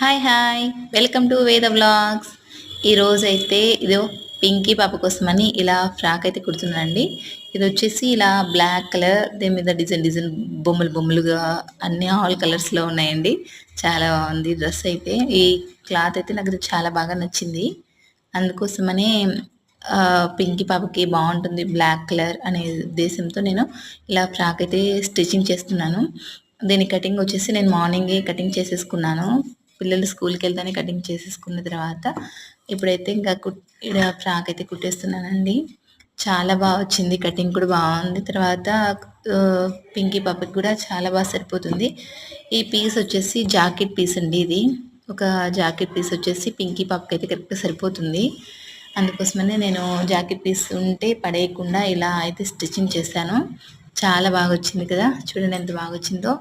Hi hi welcome to వేద vlogs. ఈరోజైతే ఇదో పింకీ పాప కోసమని ఇలా ఫ్రాక్ అయితే కుడుతున్నానండి. ఇది వచ్చేసి ఇలా బ్లాక్ కలర్, దీని మీద డిజైన్ డిజైన్ బొమ్మలు బొమ్మలుగా అన్ని ఆల్ కలర్స్లో ఉన్నాయండి. చాలా బాగుంది డ్రెస్ అయితే. ఈ క్లాత్ అయితే నాకు చాలా బాగా నచ్చింది. అందుకోసమని పింకీ పాపకి బాగుంటుంది బ్లాక్ కలర్ అనే ఉద్దేశంతో నేను ఇలా ఫ్రాక్ అయితే స్టిచ్చింగ్ చేస్తున్నాను. దీని కటింగ్ వచ్చేసి నేను మార్నింగే కటింగ్ చేసేసుకున్నాను. పిల్లలు స్కూల్కి వెళ్తానే కటింగ్ చేసేసుకున్న తర్వాత ఇప్పుడైతే ఇంకా ఇలా ఫ్రాక్ అయితే కుట్టేస్తున్నానండి. చాలా బాగా వచ్చింది, కటింగ్ కూడా బాగుంది. తర్వాత పింకీ పాపకి కూడా చాలా బాగా సరిపోతుంది. ఈ పీస్ వచ్చేసి జాకెట్ పీస్ అండి. ఇది ఒక జాకెట్ పీస్ వచ్చేసి పింకీ పాపకి అయితే కరెక్ట్గా సరిపోతుంది. అందుకోసమనే నేను జాకెట్ పీస్ ఉంటే పడేయకుండా ఇలా అయితే స్టిచ్చింగ్ చేశాను. చాలా బాగా వచ్చింది కదా, చూడండి ఎంత బాగా వచ్చిందో.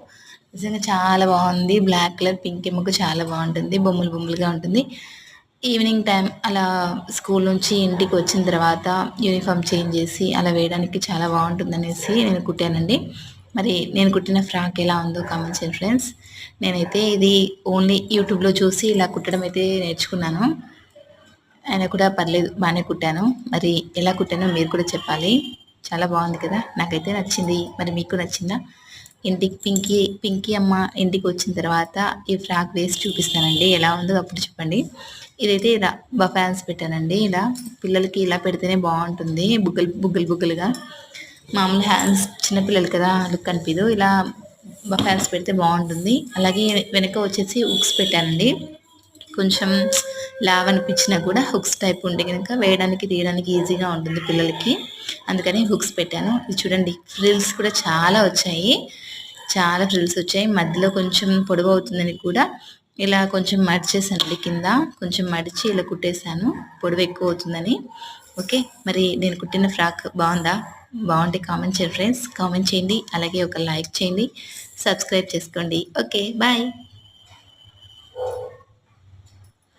నిజంగా చాలా బాగుంది. బ్లాక్ కలర్ పింక్ ఎముక చాలా బాగుంటుంది, బొమ్మలు బొమ్మలుగా ఉంటుంది. ఈవినింగ్ టైం అలా స్కూల్ నుంచి ఇంటికి వచ్చిన తర్వాత యూనిఫామ్ చేంజ్ చేసి అలా వేయడానికి చాలా బాగుంటుంది అనేసి నేను కుట్టానండి. మరి నేను కుట్టిన ఫ్రాక్ ఎలా ఉందో కామెంట్ చేయండి ఫ్రెండ్స్. నేనైతే ఇది ఓన్లీ యూట్యూబ్లో చూసి ఇలా కుట్టడం అయితే నేర్చుకున్నాను. అయినా కూడా పర్లేదు, బాగానే కుట్టాను. మరి ఎలా కుట్టానో మీరు కూడా చెప్పాలి. చాలా బాగుంది కదా, నాకైతే నచ్చింది. మరి మీకు నచ్చిందా? ఇంటికి పింకీ అమ్మ ఇంటికి వచ్చిన తర్వాత ఈ ఫ్రాక్ వేసి చూపిస్తానండి, ఎలా ఉందో అప్పుడు చెప్పండి. ఇదైతే ఇలా బఫాన్స్ పెట్టానండి. ఇలా పిల్లలకి ఇలా పెడితేనే బాగుంటుంది, బుగ్గలుగా. మామూలు హ్యాండ్స్ చిన్నపిల్లలు కదా, లుక్ అనిపిదు. ఇలా బఫాన్స్ పెడితే బాగుంటుంది. అలాగే వెనక వచ్చేసి ఉక్స్ పెట్టానండి. కొంచెం లావ్ అనిపించినా కూడా హుక్స్ టైప్ ఉంటే కనుక వేయడానికి తీయడానికి ఈజీగా ఉంటుంది పిల్లలకి. అందుకని హుక్స్ పెట్టాను. ఇది చూడండి, ఫ్రిల్స్ కూడా చాలా వచ్చాయి. చాలా ఫ్రిల్స్ వచ్చాయి. మధ్యలో కొంచెం పొడవు అవుతుందని కూడా ఇలా కొంచెం మడిచేసానండి. కింద కొంచెం మడిచి ఇలా కుట్టేశాను, పొడవు ఎక్కువ అవుతుందని. ఓకే, మరి నేను కుట్టిన ఫ్రాక్ బాగుందా? బాగుంటే కామెంట్ చేయండి ఫ్రెండ్స్, కామెంట్ చేయండి. అలాగే ఒక లైక్ చేయండి, సబ్స్క్రైబ్ చేసుకోండి. Okay, bye.